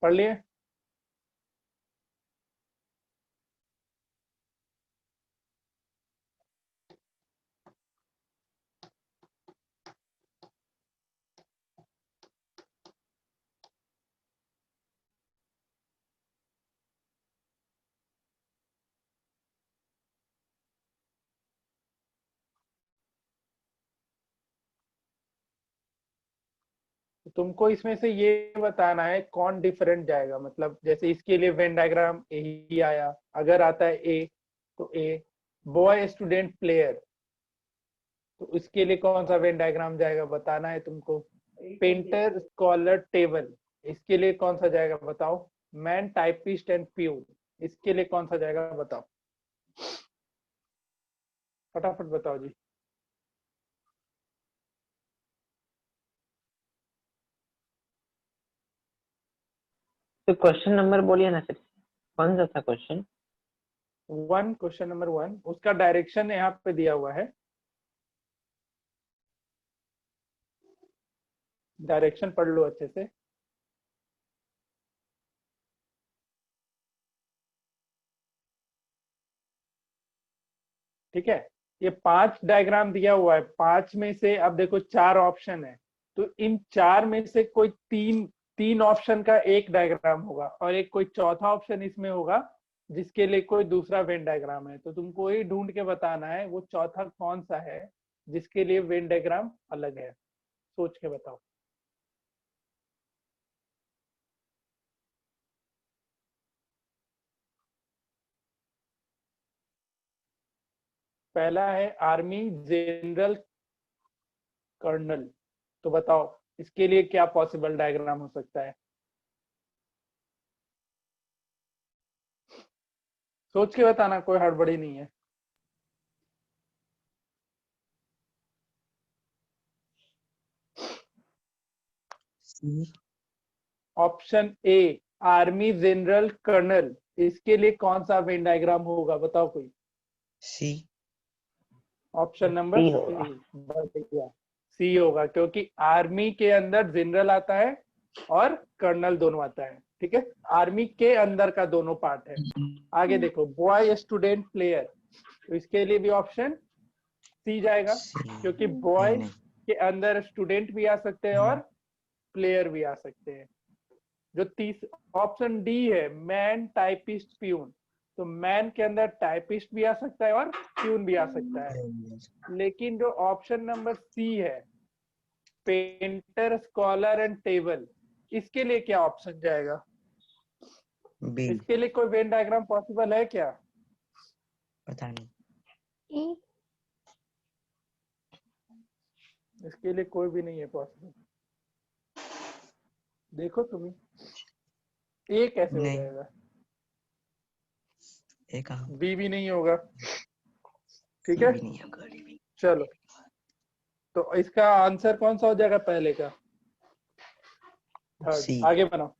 पढ़ लिए? तो तुमको इसमें से ये बताना है कौन डिफरेंट जाएगा, मतलब जैसे इसके लिए वेन डायग्राम ए ही आया, अगर आता है ए तो ए। बॉय स्टूडेंट प्लेयर, तो इसके लिए कौन सा वेन डायग्राम जाएगा बताना है तुमको। पेंटर स्कॉलर टेबल, इसके लिए कौन सा जाएगा बताओ। मैन टाइपिस्ट एंड प्यून, इसके लिए कौन सा जाएगा बताओ, फटाफट बताओ जी। तो क्वेश्चन नंबर बोलिए ना सर, कौन सा था क्वेश्चन? 1, क्वेश्चन नंबर 1, उसका डायरेक्शन यहाँ पे दिया हुआ है, डायरेक्शन पढ़ लो अच्छे से। ठीक है, ये 5 डायग्राम दिया हुआ है, 5 में से अब देखो 4 ऑप्शन है, तो इन 4 में से कोई तीन ऑप्शन का एक डायग्राम होगा और एक कोई चौथा ऑप्शन इसमें होगा जिसके लिए कोई दूसरा वेन डायग्राम है। तो तुमको ये ढूंढ के बताना है वो चौथा कौन सा है जिसके लिए वेन डायग्राम अलग है, सोच के बताओ। पहला है आर्मी जनरल कर्नल, तो बताओ इसके लिए क्या पॉसिबल डायग्राम हो सकता है, सोच के बताना, कोई हड़बड़ी नहीं है। Option A army general colonel, इसके लिए कौन सा वेन डायग्राम होगा बताओ कोई। सी। ऑप्शन नंबर सी सी, होगा। बढ़िया, सी होगा, क्योंकि आर्मी के अंदर जनरल आता है और कर्नल दोनों आता है। ठीक है, आर्मी के अंदर का दोनों पार्ट है। आगे देखो बॉय स्टूडेंट प्लेयर, तो इसके लिए भी ऑप्शन सी जाएगा, क्योंकि बॉय के अंदर स्टूडेंट भी आ सकते हैं और प्लेयर भी आ सकते हैं। जो ऑप्शन डी है मैन टाइपिस्ट प्यून, तो मैन के अंदर टाइपिस्ट भी आ सकता है और प्यून भी आ सकता है। लेकिन जो ऑप्शन नंबर सी है पेंटर स्कॉलर एंड टेबल, इसके लिए क्या ऑप्शन जाएगा? बी। इसके लिए कोई वेन डायग्राम पॉसिबल है क्या? पता नहीं। इसके लिए कोई भी नहीं है पॉसिबल, देखो तुम ही, ए कैसे हो नहीं, जाएगा? ए कहाँ? बी भी नहीं होगा। ठीक सी है, भी नहीं होगा, डी भी। चलो तो इसका आंसर कौन सा हो जाएगा पहले का? थर्ड, सी। आगे बनाओ।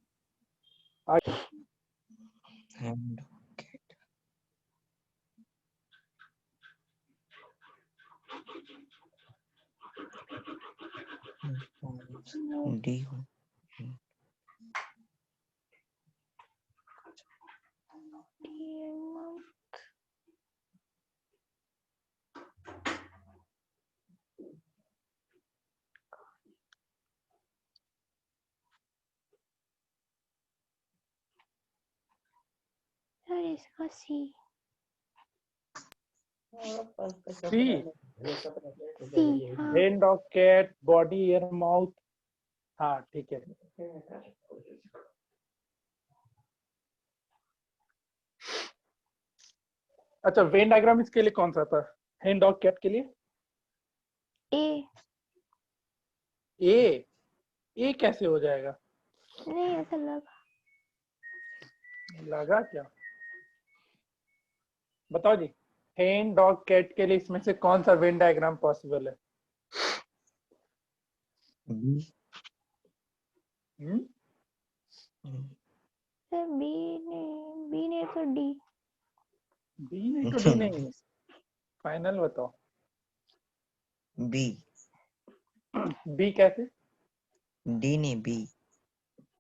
हैंड डी हो। सर इसका सी। सी, सी हाँ। Head dog cat body ear mouth, हाँ ठीक है। अच्छा वेन डायग्राम इसके लिए कौन सा था, हेन डॉग कैट के लिए? ए। ए, ए कैसे हो जाएगा? नहीं ऐसा लगा। लगा क्या, बताओ जी। हेन डॉग कैट के लिए इसमें से कौन सा वेन डायग्राम पॉसिबल है? बी। सर बी नहीं तो डी। बी नहीं तो डी नहीं, फाइनल बताओ। बी। बी कैसे? डी नहीं, बी।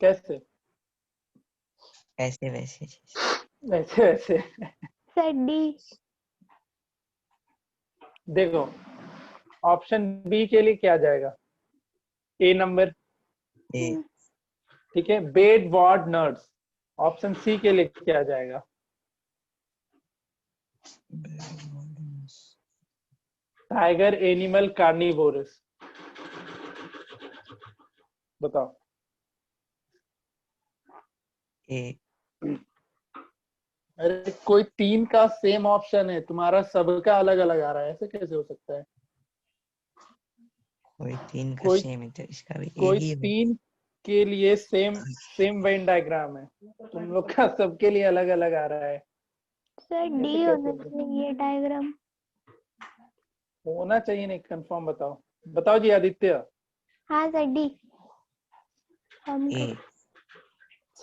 कैसे? ऐसे वैसे वैसे वैसे सर डी। देखो ऑप्शन बी के लिए क्या जाएगा, ए नंबर, ए ठीक है, bed ward nurse. Option C के लिए क्या जाएगा, टाइगर एनिमल कार्निवोरस। बताओ। ए अरे कोई तीन का सेम ऑप्शन है, तुम्हारा सबका अलग अलग आ रहा है, ऐसे कैसे हो सकता है? कोई तीन का कोई सेम है तो इसका भी ए कोई ही होगा। तीन के लिए सेम सेम वेन डायग्राम है, तुम लोग का सबके लिए अलग अलग आ रहा है, सर डी कैसे होना हो सकता चाहिए डायग्राम। है? होना चाहिए नहीं, कंफर्म बताओ। बताओ जी आदित्य। हाँ सर डी। हम ए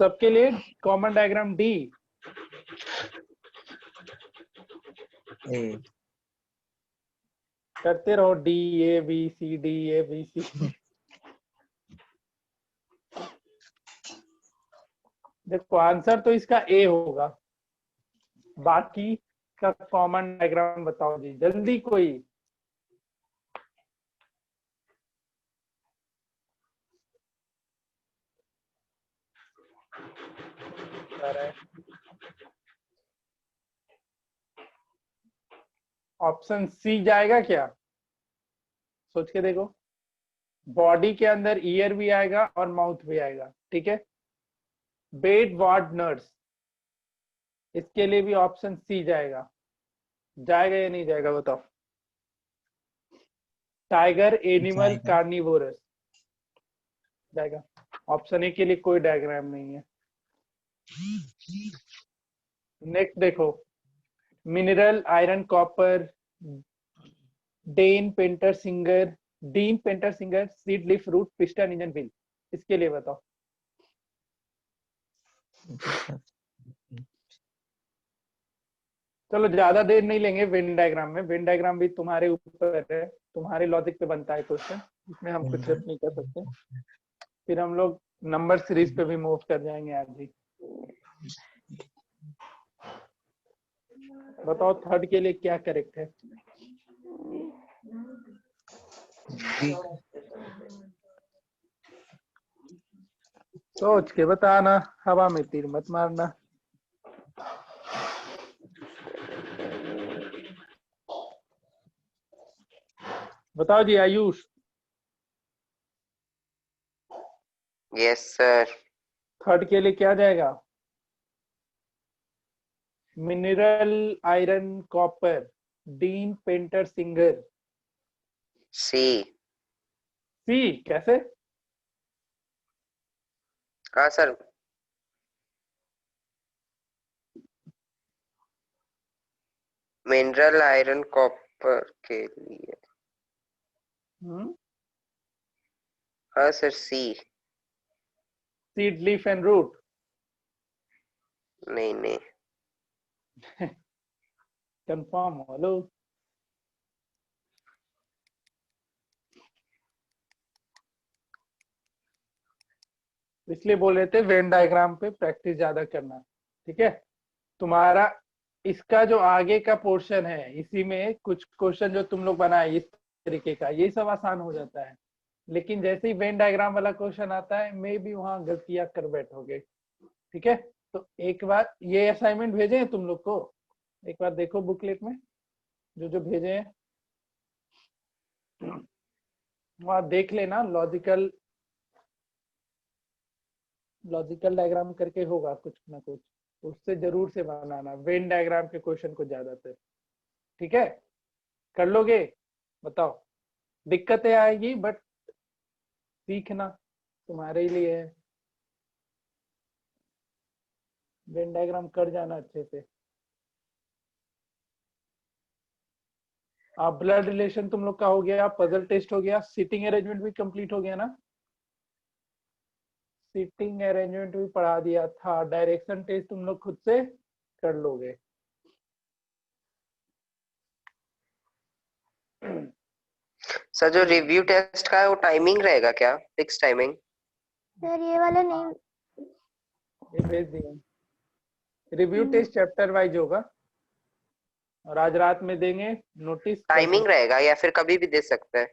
सबके लिए कॉमन डायग्राम डी। ए करते रहो, D A B C, D A B C. देखो आंसर तो इसका ए होगा, बाकी का कॉमन डायग्राम बताओ जी जल्दी कोई। ऑप्शन सी जाएगा क्या, सोच के देखो। बॉडी के अंदर ईयर भी आएगा और माउथ भी आएगा, ठीक है। बेड वार्ड नर्स, इसके लिए भी ऑप्शन सी जाएगा। जाएगा या नहीं जाएगा बताओ। टाइगर एनिमल जाएगा। कार्निवोरस जाएगा। ऑप्शन ए के लिए कोई डायग्राम नहीं है। नेक्स्ट देखो, mineral iron copper dean painter singer seed leaf root piston engine wheel, इसके लिए बताओ। चलो ज्यादा देर नहीं लेंगे वेन डायग्राम में, वेन डायग्राम भी तुम्हारे ऊपर है, तुम्हारे लॉजिक पे बनता है क्वेश्चन, इसमें हम कुछ हेल्प नहीं कर सकते। फिर हम लोग नंबर सीरीज पे भी मूव कर जाएंगे आज ही। बताओ थर्ड के लिए क्या करेक्ट है। बी सोच के बताना, हवा में तीर मत मारना। बताओ जी आयुष। Yes sir. थर्ड के लिए क्या जाएगा, mineral iron copper dean painter singer. C. C कैसे? हाँ सर। मिनरल आयरन कॉपर के लिए। हाँ sir C. Seed leaf and root. नहीं नहीं। कंफर्म हो लो। इसलिए बोल रहे थे वेन डायग्राम पे प्रैक्टिस ज्यादा करना, ठीक है। तुम्हारा इसका जो आगे का पोर्शन है, इसी में कुछ क्वेश्चन जो तुम लोग बनाए इस तरीके का, ये सब आसान हो जाता है। लेकिन जैसे ही वेन डायग्राम वाला क्वेश्चन आता है, मे भी वहां गलतियां कर बैठोगे, ठीक है। तो एक बार ये असाइनमेंट भेजे हैं तुम लोग को, एक बार देखो बुकलेट में जो जो भेजे हैं, वहां देख लेना। लॉजिकल डायग्राम करके होगा कुछ ना कुछ, उससे जरूर से बनाना वेन डायग्राम के क्वेश्चन को ज्यादातर, ठीक है। कर लोगे? बताओ। दिक्कतें आएगी बट सीखना तुम्हारे लिए है। वेन डायग्राम कर जाना अच्छे से। ब्लड रिलेशन तुम लोग का हो गया, पजल टेस्ट हो गया, सिटिंग अरेंजमेंट भी कंप्लीट हो गया ना। सिटिंग अरेंजमेंट भी पढ़ा दिया था, डायरेक्शन टेस्ट तुम लोग खुद से कर लोगे। सर जो रिव्यू टेस्ट का है वो टाइमिंग रहेगा क्या, फिक्स टाइमिंग? सर ये वाला नहीं। ये भेज दिया। रिव्यू टेस्ट चैप्टर वाइज होगा और आज रात में देंगे नोटिस। टाइमिंग रहेगा या फिर कभी भी दे सकते हैं?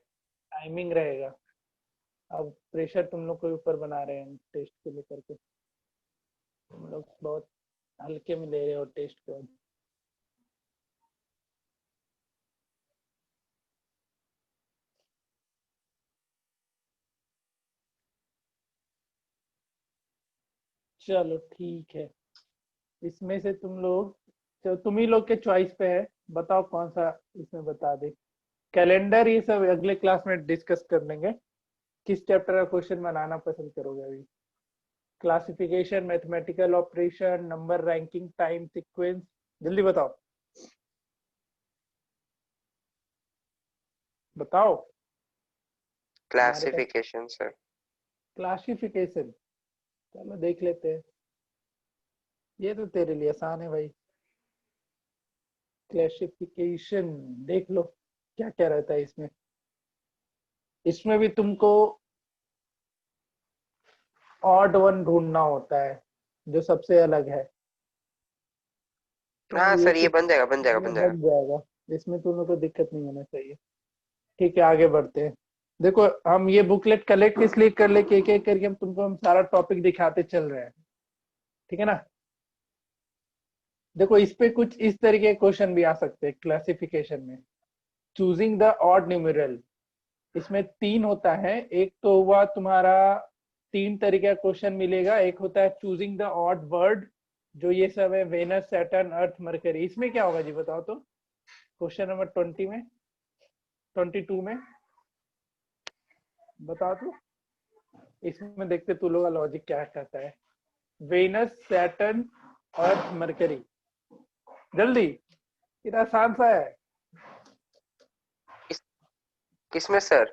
टाइमिंग रहेगा। अब प्रेशर तुम लोग के ऊपर बना रहे हैं टेस्ट को लेकर के, तुम लोग बहुत हल्के में ले रहे हो टेस्ट को। चलो ठीक है, इसमें से तुम लोग, तो तुम ही लोग के चॉइस पे है, बताओ कौन सा इसमें बता दे। कैलेंडर ये सब अगले क्लास में डिस्कस कर लेंगे। किस चैप्टर का क्वेश्चन बनाना पसंद करोगे अभी? Classification, mathematical operation, number ranking, time sequence, जल्दी बताओ बताओ। Classification sir. क्लासिफिकेशन, चलो देख लेते हैं। ये तो तेरे लिए आसान है भाई। क्लासिफिकेशन देख लो क्या क्या रहता है इसमें। इसमें भी तुमको ऑड वन ढूंढना होता है जो सबसे अलग है। तो हाँ ये सर, ये बन जाएगा बन जाएगा ये बन जाएगा। बन जाएगा, इसमें तुम लोग को दिक्कत नहीं होना चाहिए। ठीक है, आगे बढ़ते हैं। देखो हम ये बुकलेट कलेक्ट इसलिए कर ले कि एक एक करके हम सारा टॉपिक दिखाते चल रहे हैं, ठीक है ना। देखो इस पे कुछ इस तरीके के क्वेश्चन भी आ सकते हैं क्लासिफिकेशन में। चूजिंग द ऑड न्यूमेरल, इसमें 3 होता है। एक तो हुआ तुम्हारा 3 तरीके का क्वेश्चन मिलेगा। एक होता है चूजिंग द ऑड वर्ड, जो ये सब है वेनस, सैटर्न, अर्थ, मरकरी। इसमें क्या होगा जी बताओ तो, क्वेश्चन नंबर 20 में, 22 में बताओ तो। इसमें देखते तू लोग का लॉजिक क्या कहता है। वेनस, सैटर्न, अर्थ, मरकरी, जल्दी, इतना आसान सा है। किसमें सर?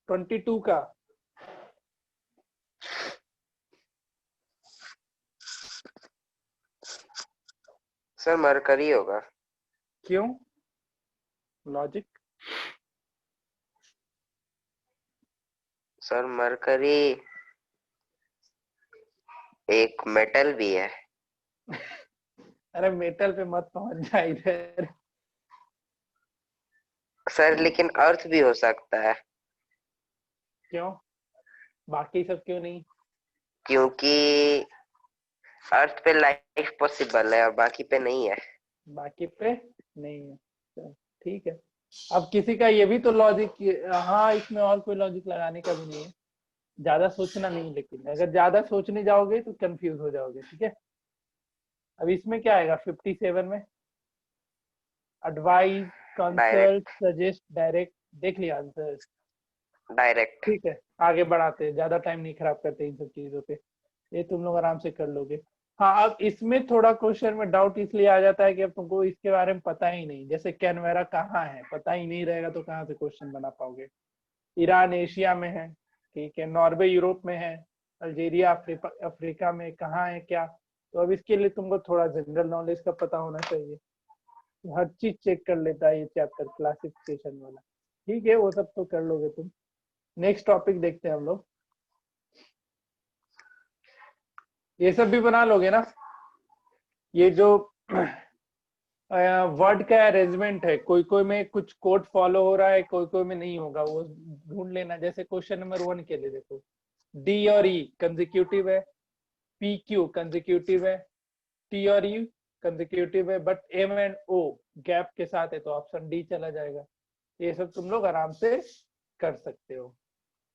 22 का। सर मरकरी होगा। क्यों? लॉजिक। सर मरकरी एक मेटल भी है। अरे मेटल पे मत पहुंच जा इधर। सर लेकिन अर्थ भी हो सकता है। क्यों? बाकी सब क्यों नहीं? क्योंकि अर्थ पे लाइफ पॉसिबल है और बाकी पे नहीं है। बाकी पे नहीं है, तो ठीक है। अब किसी का ये भी तो लॉजिक, हाँ इसमें और कोई लॉजिक लगाने का भी नहीं है। ज्यादा सोचना नहीं, लेकिन अगर ज्यादा सोचने जाओगे तो कंफ्यूज हो जाओगे, ठीक है। अब इसमें क्या आएगा 57 में? Advice, consult, direct. Suggest, direct. देख लिया आंसर? डायरेक्ट। ठीक है, आगे बढ़ाते हैं, ज्यादा टाइम नहीं खराब करते इन सब चीजों पे, ये तुम लोग आराम से कर लोगे। हाँ, अब इसमें थोड़ा क्वेश्चन में डाउट इसलिए आ जाता है कि अब तुमको इसके बारे में पता ही नहीं। जैसे कैनवेरा कहाँ है, पता ही नहीं रहेगा तो कहाँ से क्वेश्चन बना पाओगे। ईरान एशिया में है, ठीक है। नॉर्वे यूरोप में है। अल्जीरिया अफ्रीका में कहाँ है क्या? तो अब इसके लिए तुमको थोड़ा जनरल नॉलेज का पता होना चाहिए। हर चीज चेक कर लेता है ये चैप्टर क्लासिफिकेशन वाला, ठीक है। वो सब तो कर लोगे तुम। नेक्स्ट टॉपिक देखते हैं हम लोग। ये सब भी बना लोगे ना? ये जो वर्ड का अरेंजमेंट है, कोई कोई में कुछ कोड फॉलो हो रहा है, कोई कोई में नहीं होगा, वो ढूंढ लेना। जैसे क्वेश्चन नंबर 1 के लिए देखो, डी और ई कंसेक्यूटिव है, पी क्यू कंसेक्यूटिव है, टी और यू कंसेक्यूटिव है, but M and O gap के साथ है, तो ऑप्शन डी चला जाएगा। ये सब तुम लोग आराम से कर सकते हो।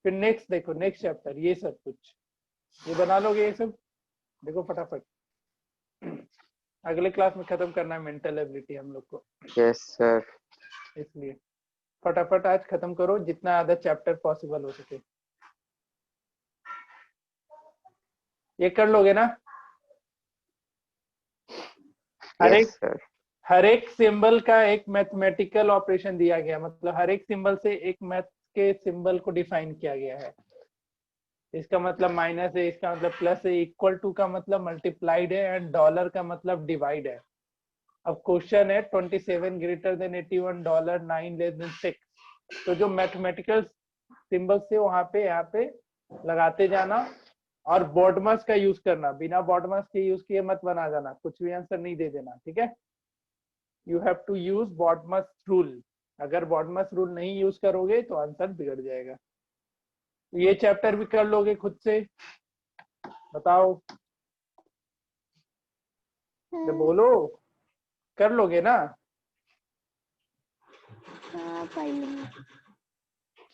फिर नेक्स्ट देखो, नेक्स्ट चैप्टर, ये सब कुछ ये बना लोगे ये सब। देखो फटाफट, अगले क्लास में खत्म करना है मेंटल एबिलिटी हम लोग को, यस सर। इसलिए फटाफट आज खत्म करो जितना ज्यादा चैप्टर पॉसिबल हो सके। ये कर लोगे ना? Yes sir. हर एक सिंबल का एक मैथमेटिकल ऑपरेशन दिया गया, मतलब हर एक सिंबल से एक मैथ के सिंबल को डिफाइन किया गया है। इसका मतलब माइनस है, इसका मतलब प्लस है, इक्वल टू का मतलब मल्टीप्लाइड है, एंड डॉलर का मतलब डिवाइड है। अब क्वेश्चन है 27 greater than 81, dollar 9 less than 6। तो जो मैथमेटिकल सिंबल से वहां पे यहाँ पे लगाते जाना, और बॉडमस का यूज करना, बिना बॉडमस के यूज किए मत बना जाना, कुछ भी आंसर नहीं दे देना, ठीक है। You have to use BODMAS rule. अगर बॉडमस रूल नहीं यूज करोगे तो आंसर बिगड़ जाएगा। ये चैप्टर भी कर लोगे खुद से, बताओ, ये बोलो, कर लोगे ना? हाँ कर लूंगी।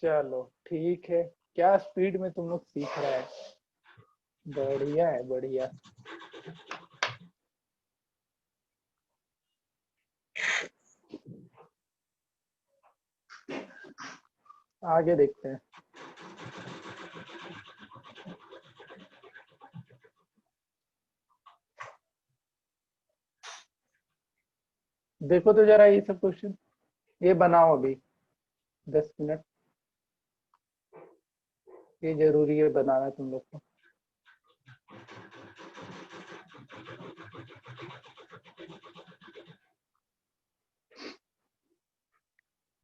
चलो ठीक है। क्या स्पीड में तुम लोग सीख रहे हैं, बढ़िया है बढ़िया। आगे देखते हैं। देखो तो जरा ये सब क्वेश्चन, ये बनाओ अभी 10 मिनट, ये जरूरी है बनाना तुम लोग को।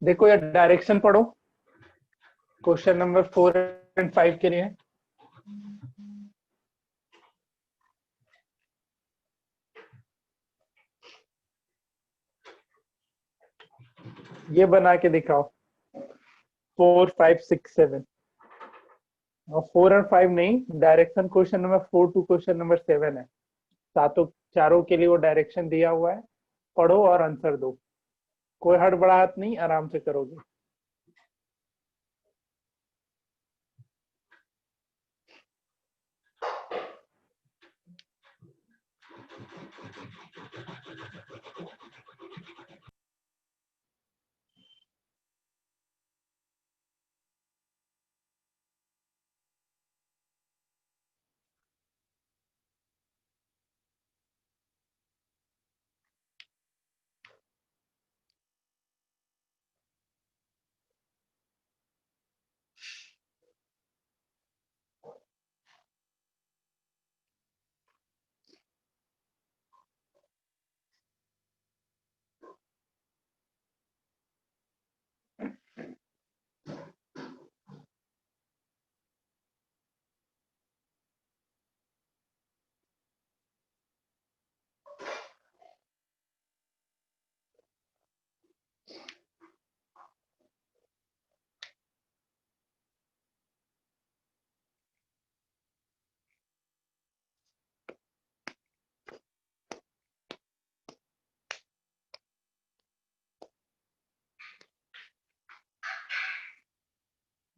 देखो ये डायरेक्शन पढ़ो, क्वेश्चन नंबर 4 और 5 के लिए। ये बना के दिखाओ 4, 5, 6, 7। और 4 और 5 नहीं, direction question number 4 to question number 7 है। सातों चारों के लिए वो डायरेक्शन दिया हुआ है, पढ़ो और आंसर दो। कोई हड़बड़ाहट नहीं, आराम से करोगे।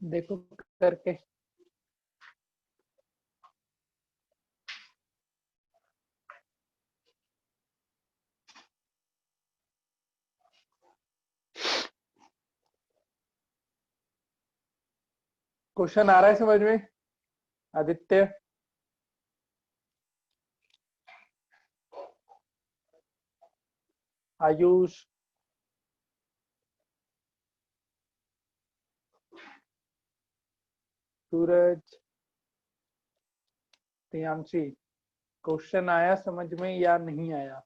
देखो करके। क्वेश्चन आ रहा है समझ में आदित्य? आयुष, सूरज, प्रियांशी, क्वेश्चन आया समझ में या नहीं आया?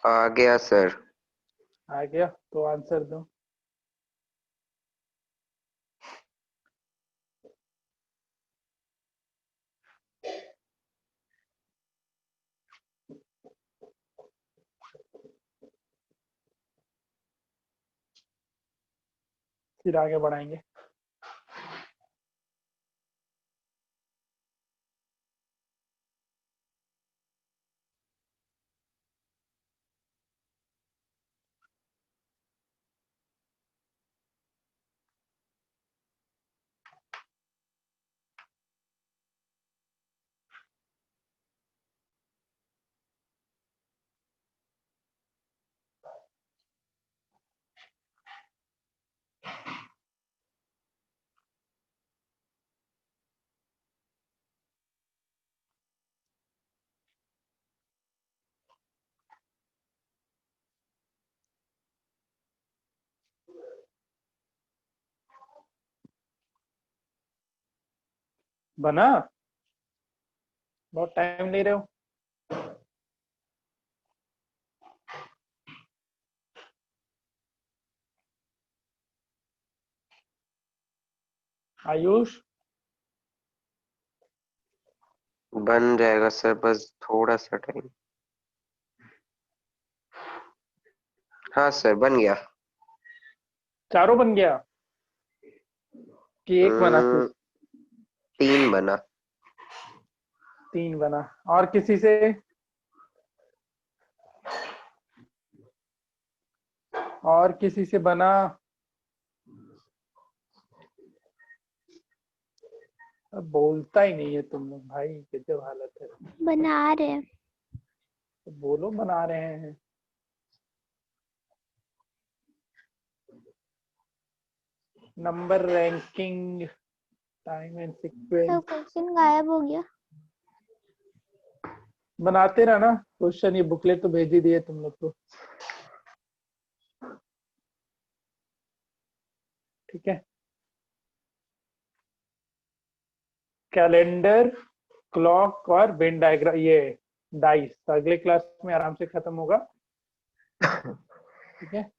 आ गया सर। आ गया तो आंसर दो। फिर आगे बढ़ाएंगे। बना, बहुत टाइम ले रहे हो। आयुष, बन जाएगा सर, बस थोड़ा सा टाइम। हाँ सर, बन गया। चारों बन गया कि एक बना सिर्फ? 3 बना। 3 बना। और किसी से? और किसी से बना? अब बोलता ही नहीं है तुम लोग भाई, गजब हालत है। बना रहे हैं। तो बोलो बना रहे हैं। नंबर, रैंकिंग, टाइम एंड तो सीक्वेंस। क्वेश्चन गायब हो गया। बनाते रहना क्वेश्चन, ये बुकलेट तो भेज ही दिए तुम लोग को, ठीक है। कैलेंडर, क्लॉक और वेन डायग्राम, ये डाइस अगले क्लास में आराम से खत्म होगा, ठीक है।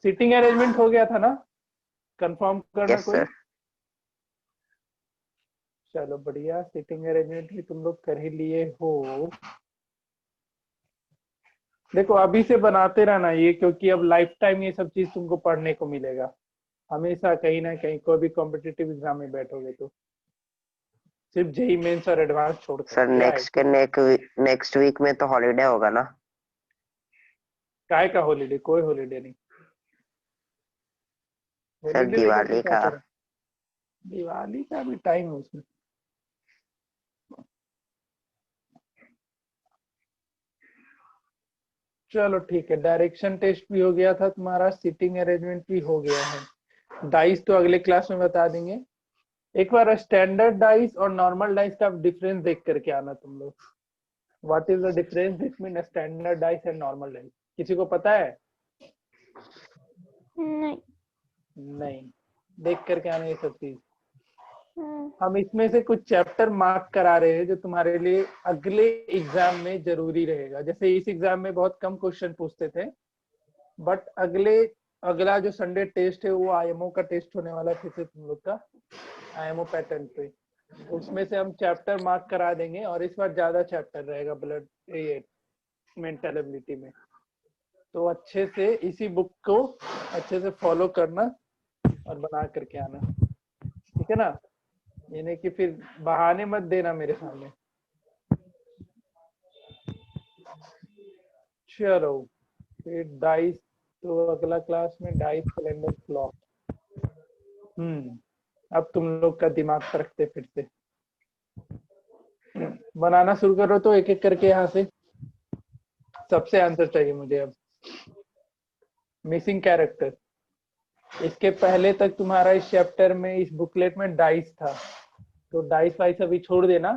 सीटिंग अरेंजमेंट हो गया था ना? कंफर्म करना यस कोई। सर। चलो बढ़िया, सीटिंग अरेंजमेंट भी तुम लोग कर ही लिए हो। देखो अभी से बनाते रहना ये, क्योंकि अब लाइफ टाइम ये सब चीज तुमको पढ़ने को मिलेगा, हमेशा कहीं ना कहीं कोई भी कॉम्पिटिटिव एग्जाम में बैठोगे तो। सिर्फ जेई मेंस और एडवांस छोड़कर, सर क्या है? नेक्स्ट वीक में तो हॉलीडे होगा ना? काय का हॉलीडे? कोई हॉलीडे नहीं। सर हॉलीडे लेकर के दिवाली क्या का। करें? दिवाली का भी टाइम है उसमें। चलो ठीक है, डायरेक्शन टेस्ट भी हो गया था तुम्हारा, सीटिंग अरेंजमेंट भी हो गया है। डाइस तो अगले क्लास में बता देंगे। एक बार स्टैंडर्ड डाइस और नॉर्मल डाइस का डिफरेंस देख करके आना तुम लोग। What is the difference between standard dice and normal dice? किसी को पता है? नहीं। नहीं, देख करके आना ये सब चीज। हम्म, हम इसमें से कुछ चैप्टर मार्क करा रहे हैं जो तुम्हारे लिए अगले एग्जाम में जरूरी रहेगा। जैसे इस एग्जाम में बहुत कम क्वेश्चन पूछते थे, बट अगला जो संडे टेस्ट है वो आईएमओ का टेस्ट होने वाला है, फिर से तुम लोग का आईएमओ पैटर्न पे। उसमें से हम चैप्टर मार्क करा देंगे, और इस बार ज्यादा चैप्टर रहेगा ब्लड ये मेंटल एबिलिटी में। तो अच्छे से इसी बुक को अच्छे से फॉलो करना और बना करके आना, ठीक है ना? ये नहीं कि फिर बहाने मत देना मेरे सामने। चलो फिर डाइस, तो अगला क्लास में डाइस, कैलेंडर, क्लॉक। अब तुम लोग का दिमाग रखते फिर से बनाना शुरू करो, तो एक एक करके यहाँ से सबसे आंसर चाहिए मुझे अब। मिसिंग कैरेक्टर, इसके पहले तक तुम्हारा इस चैप्टर में, इस बुकलेट में डाइस था, तो डाइस वाइस अभी छोड़ देना,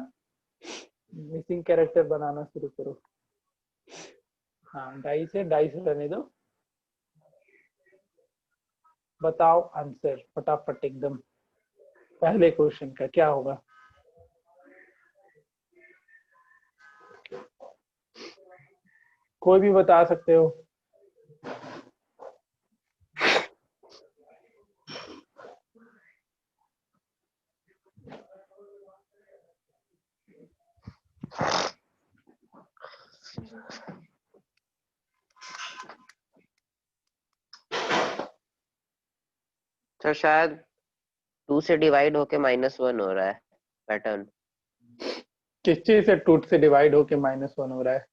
मिसिंग कैरेक्टर बनाना शुरू करो। हाँ डाइस है, डाइस रहने दो। बताओ आंसर फटाफट एकदम, पहले क्वेश्चन का क्या होगा? कोई भी बता सकते हो। सर शायद 2 से डिवाइड होके -1 हो रहा है पैटर्न। किस चीज से 2 से डिवाइड होके -1 हो रहा है?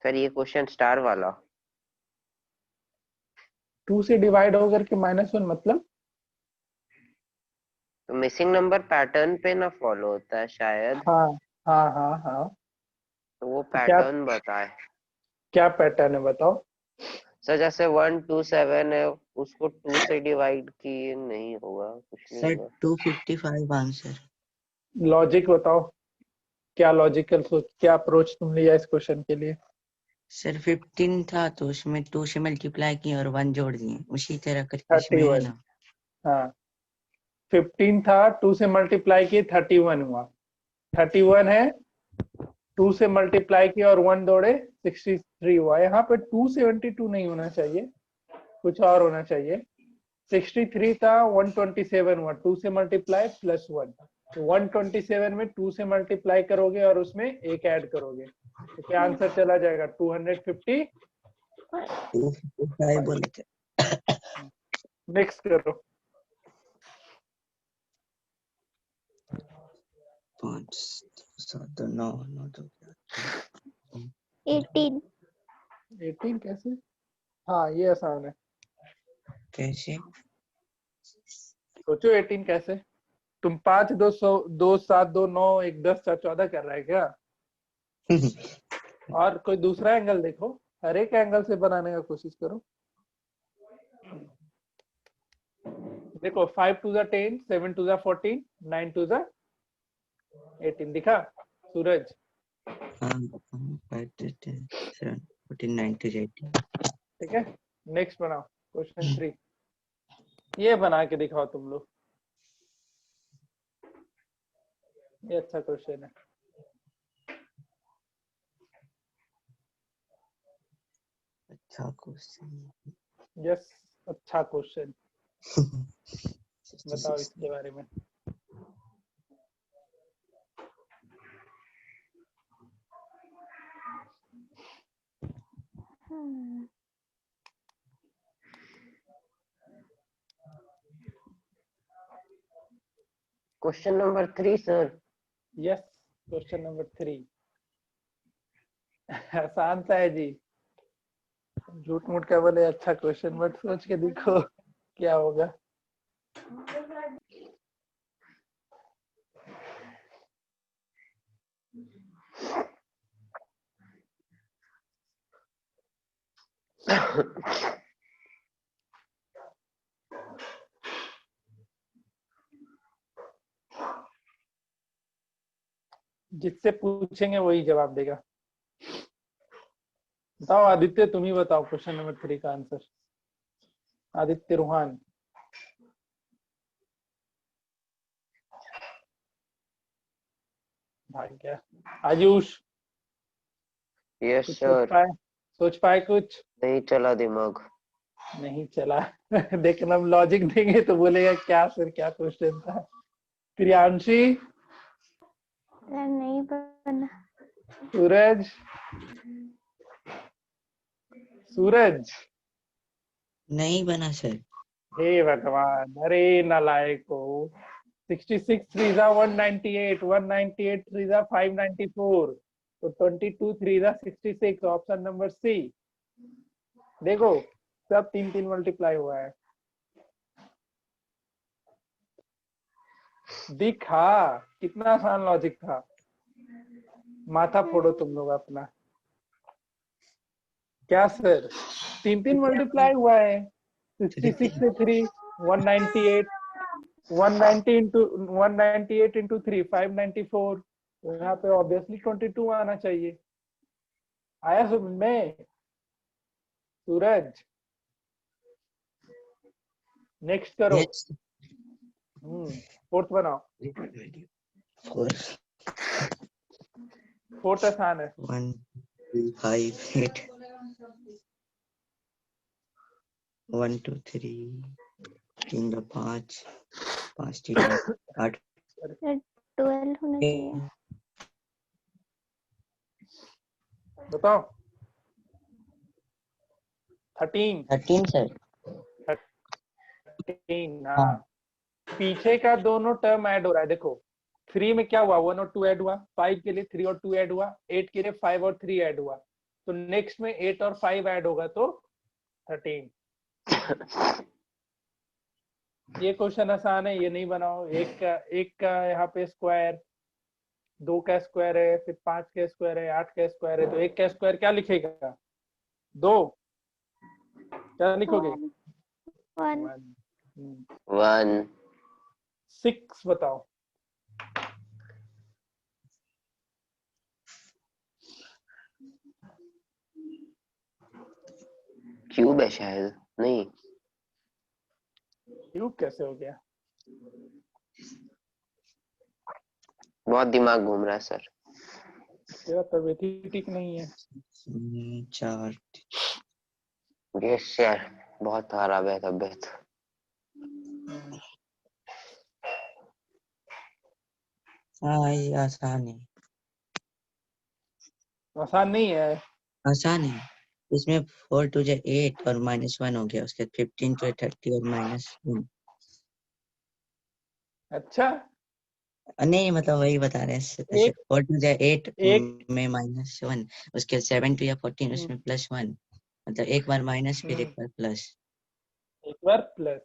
सर ये क्वेश्चन स्टार वाला। 2 से डिवाइड होकर के -1 मतलब? तो मिसिंग नंबर पैटर्न पे ना फॉलो होता है शायद। हाँ हाँ हाँ हाँ। तो वो तो क्या पैटर्न बताए। क्या पैटर्न है बताओ? सर जैसे 1 2 7 है, उसको 2 से डिवाइड किए नहीं होगा, कुछ नहीं सर होगा। 255 आंसर। लॉजिक बताओ, क्या लॉजिकल सोच, क्या अप्रोच तुम लिया इस क्वेश्चन के लिए? सर 15 था तो उसमें 2 से मल्टीप्लाई किए और 1 जोड़ दिए, उसी तरह करके इसमें है 31। ना। हाँ 15 था, 2 से मल्टीप्लाई किए 31 हुआ। 31 है, 2 से मल्टीप्लाई किया और 1 दौड़े 63 हुआ। यहाँ पे 272 नहीं होना चाहिए, कुछ और होना चाहिए। 63 था, 127 हुआ, 2 से मल्टीप्लाई +1, 127 में 2 से मल्टीप्लाई करोगे और उसमें एक ऐड करोगे तो क्या आंसर चला जाएगा 250। 255 बोले थे। नेक्स्ट करो। 5 7 9 9 तो 18। 18 कैसे? हाँ ये आसान है। कैसे? सोचो 18 कैसे। तुम 5 2 2 7 2 9 1 10 4 14 कर रहा है क्या? और कोई दूसरा एंगल देखो, हर एक एंगल से बनाने का कोशिश करो। देखो 5 2 10, 7 2 14, 9 2 18 दिखा सूरज? 5 10 7 14 9 to 18। ठीक है, नेक्स्ट बनाओ क्वेश्चन 3। ये बना के दिखाओ तुम लोग, ये अच्छा क्वेश्चन है। अच्छा क्वेश्चन। यस, अच्छा क्वेश्चन। बताओ इसके बारे में। Question number 3 sir. Yes, question number 3 आसान सा है जी, झूठ मूठ क्या बोले। अच्छा क्वेश्चन, बट सोच के देखो क्या होगा। जिससे पूछेंगे वही जवाब देगा। बताओ आदित्य, तुम ही बताओ क्वेश्चन नंबर 3 का आंसर। आदित्य रूहान। भाई क्या? आयुष यस कुछ सोच सर। पाए? सोच पाए कुछ? नहीं चला दिमाग। नहीं चला। देखना, हम लॉजिक देंगे तो बोलेगा क्या सर, क्या क्वेश्चन था। प्रियांशी, नहीं बना। सूरज, सूरज। नहीं बना सर। हे भगवान, अरे नालायक हो। 66 3 जा 198, 198 3 जा 594, तो 22 3 जा 66, ऑप्शन नंबर सी। देखो सब 3 3 मल्टीप्लाई हुआ है। दिखा कितना आसान लॉजिक था। माथा फोड़ो तुम लोग अपना। क्या सर, 3 3 मल्टीप्लाई हुआ है। 66 से 3, 198, 190 इंटू 198 इंटू 3 594, तो यहाँ पे ऑब्वियसली 22 आना चाहिए। आया समझ में सूरज? नेक्स्ट करो। Yes. फोर्थ बनाओ। 4 फोर्थ आसान है। 1 2 5 8 1 2 3 3 दा 5 5 3 8 12 होना चाहिए। बताओ। 13 सर। 13। हाँ, पीछे का दोनों टर्म ऐड हो रहा है। देखो 3 में क्या हुआ, 1 और 2 ऐड हुआ, 5 के लिए 3 और 2 ऐड हुआ, 8 के लिए 5 और 3 ऐड हुआ, तो नेक्स्ट में 8 और 5 ऐड होगा तो 13। ये क्वेश्चन आसान है, ये नहीं बनाओ। एक का यहाँ पे स्क्वायर, 2 का स्क्वायर है, फिर 5 का स्क्वायर है, 8 का स्क्वायर है, तो 1 का स्क्वायर क्या लिखेगा? 2। क्या लिखोगे? 1 1 6 बताओ। क्यूब है शायद। नहीं, क्यूब कैसे हो गया? बहुत दिमाग घूम रहा है सर। तेरा तबीयत ही ठीक नहीं है। 4 यस सर, बहुत खराब है तबीयत। हाँ ये आसान है, आसान नहीं है। आसान है। इसमें 4 टू जा 8 और -1 हो गया, उसके 15 टू 30 और -1। अच्छा, नहीं मतलब वही बता रहे हैं ऐसे, एक 4 टू जा 8 एक में -1, उसके 7 टू या 14 हम्म, उसमें +1, मतलब एक बार माइनस फिर एक हम्म, बार प्लस। एक बार प्लस।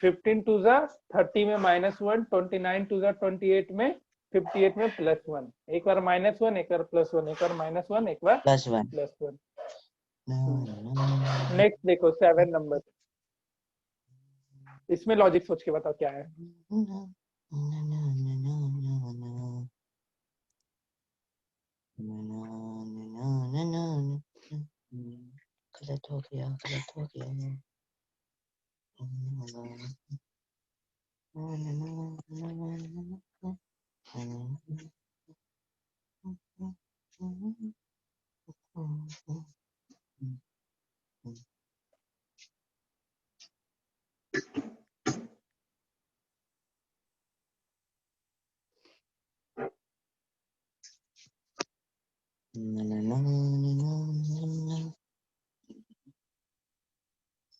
15 टू जा 30 में -1, 29 टू जा 28 में, 58 में +1। एक बार -1, एक बार +1, एक बार -1, एक बार +1। +1। नेक्स्ट देखो 7 नंबर। इसमें लॉजिक सोच के बताओ क्या है। गलत हो गया, गलत हो गया।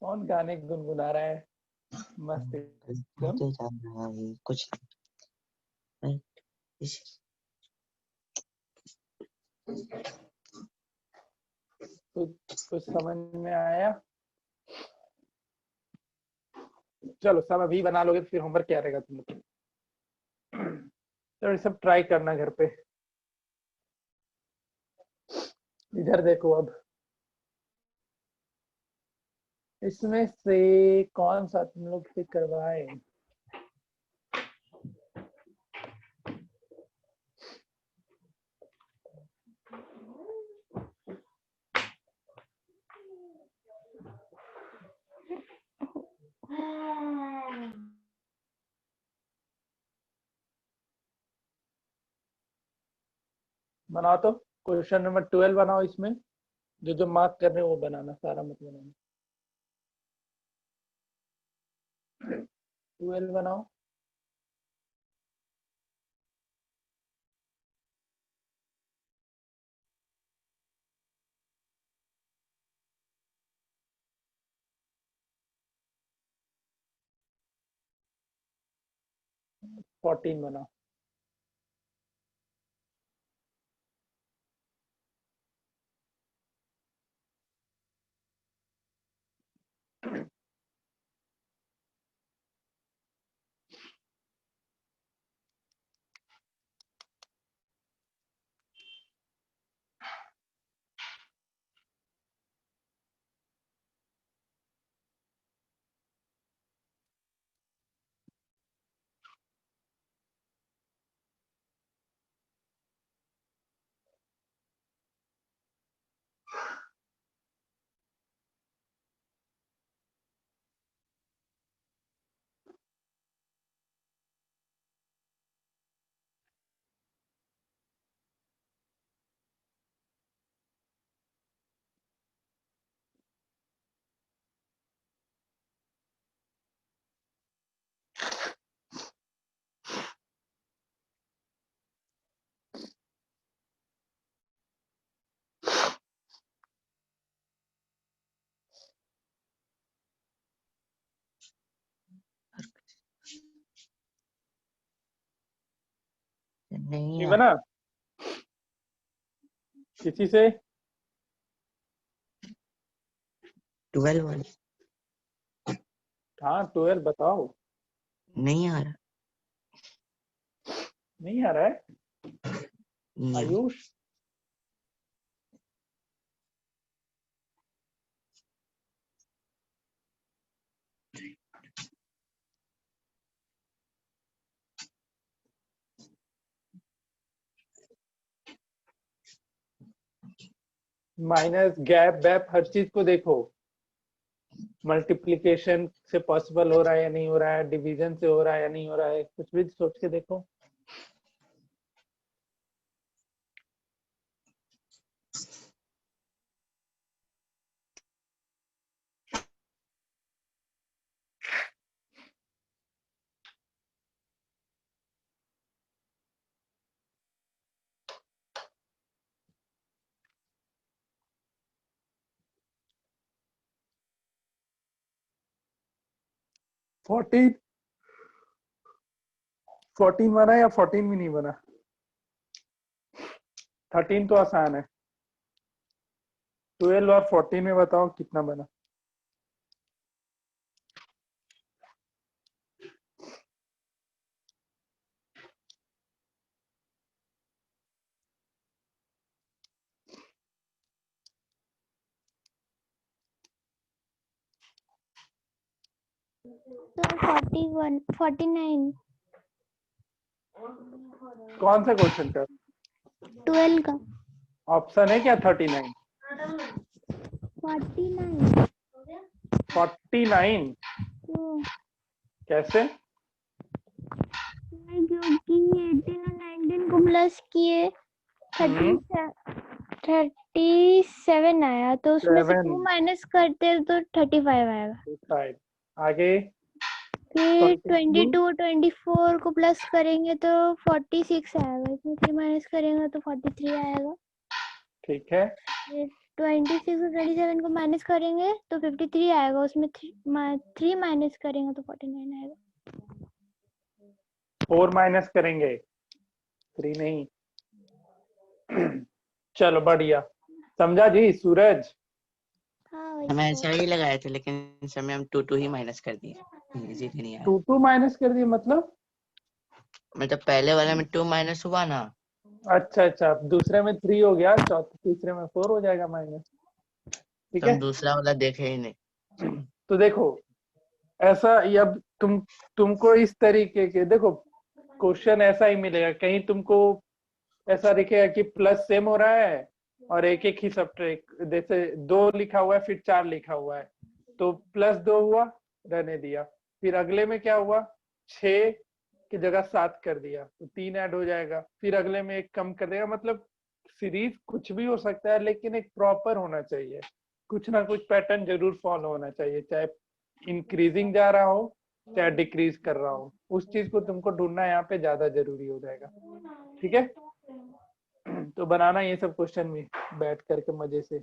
कौन गाने गुनगुना रहा है मस्त एकदम। होते जा रहा है कुछ नहीं, कुछ कुछ समझ में आया। चलो सब अभी बना लोगे तो फिर होमवर्क क्या रहेगा तुम लोग। तो ये सब ट्राई करना घर पे। इधर देखो अब, इसमें से कौन सा तुम लोग से करवाए। बनाओ तो, क्वेश्चन नंबर 12 बनाओ। इसमें जो जो मार्क कर रहे हो वो बनाना, सारा मत बनाना। 12 बनाओ। फोर्टीन बनाओ। नहीं नहीं यार। बना किसी से। 12 वाले हाँ 12 बताओ। नहीं आ रहा। नहीं आ रहा है नहीं। आयुष। माइनस गैप वैप हर चीज को देखो। मल्टीप्लिकेशन से पॉसिबल हो रहा है या नहीं हो रहा है, डिवीजन से हो रहा है या नहीं हो रहा है, कुछ भी सोच के देखो। 14 14 बना या 14 भी नहीं बना? 13 तो आसान है। 12 और 14 में बताओ कितना बना? तो 41 49 कौन सा क्वेश्चन का 12 का ऑप्शन है क्या? 39 49 49 तो कैसे? क्योंकि 18 और 19 को प्लस किए 37 आया, तो उसमें से 2 7 माइनस करते तो 35 आएगा। साइड आगे फिर 22 22 और 24 को प्लस करेंगे तो 46 आएगा, इसमें 3 माइनस करेंगे तो 43 आएगा। ठीक है। फिर 26 और 27 को माइनस करेंगे तो 53 आएगा, उसमें 3 माइनस करेंगे तो 49 आएगा। 4 माइनस करेंगे, 3 नहीं। चलो बढ़िया, समझा जी सूरज? हाँ हम वैसे ऐसा ही लगाए थे, लेकिन इस समय हम 2 ही माइनस कर दिए, इसीलिए नहीं आया। 2 माइनस कर दिए मतलब? मतलब पहले वाले में 2 माइनस हुआ ना, अच्छा अच्छा, दूसरे में 3 हो गया, चौथे तीसरे में 4 हो जाएगा माइनस। ठीक तो है। हम दूसरा वाला देखे ही नहीं। तो देखो ऐसा, ये अब तुमको इस तरीके के देखो क्वेश्चन ऐसा ही मिलेगा, कहीं तुमको ऐसा दिखेगा कि प्लस सेम हो रहा है और एक एक ही सब्ट्रैक्ट, जैसे 2 लिखा हुआ है फिर 4 लिखा हुआ है, तो +2 हुआ, रहने दिया। फिर अगले में क्या हुआ, 6 की जगह 7 कर दिया तो 3 ऐड हो जाएगा। फिर अगले में 1 कम कर देगा। मतलब सीरीज कुछ भी हो सकता है, लेकिन एक प्रॉपर होना चाहिए, कुछ ना कुछ पैटर्न जरूर फॉलो होना चाहिए, चाहे इंक्रीजिंग जा रहा हो चाहे डिक्रीज कर रहा हो, उस चीज को तुमको ढूंढना यहाँ पे ज्यादा जरूरी हो जाएगा। ठीक है। तो बनाना ये सब क्वेश्चन भी बैठ करके मजे से।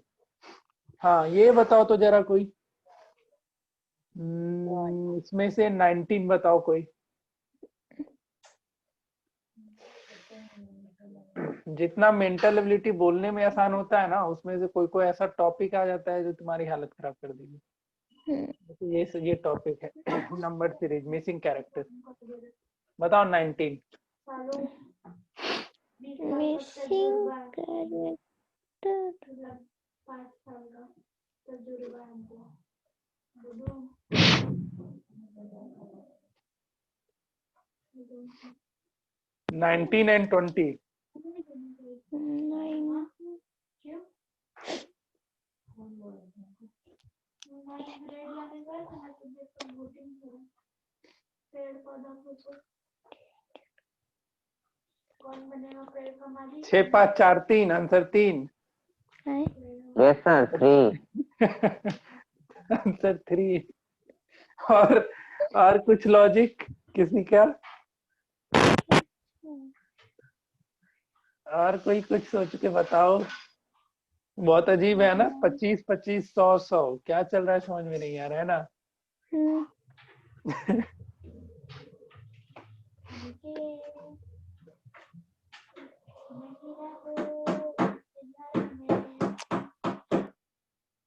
हाँ ये बताओ तो जरा कोई, इसमें से 19 बताओ कोई। जितना मेंटल एबिलिटी बोलने में आसान होता है ना, उसमें से कोई कोई ऐसा टॉपिक आ जाता है जो तुम्हारी हालत खराब कर देगी। तो ये टॉपिक है नंबर सीरीज मिसिंग कैरेक्टर। बताओ 19। Missing character 19 and 20। 9 6 5 4 3, आंसर 3। है। Yes sir 3। आंसर 3। और कुछ लॉजिक किसी का? और कोई कुछ सोच के बताओ। बहुत अजीब है ना, 25 25 100 100 क्या चल रहा है समझ में नहीं आ रहा है ना।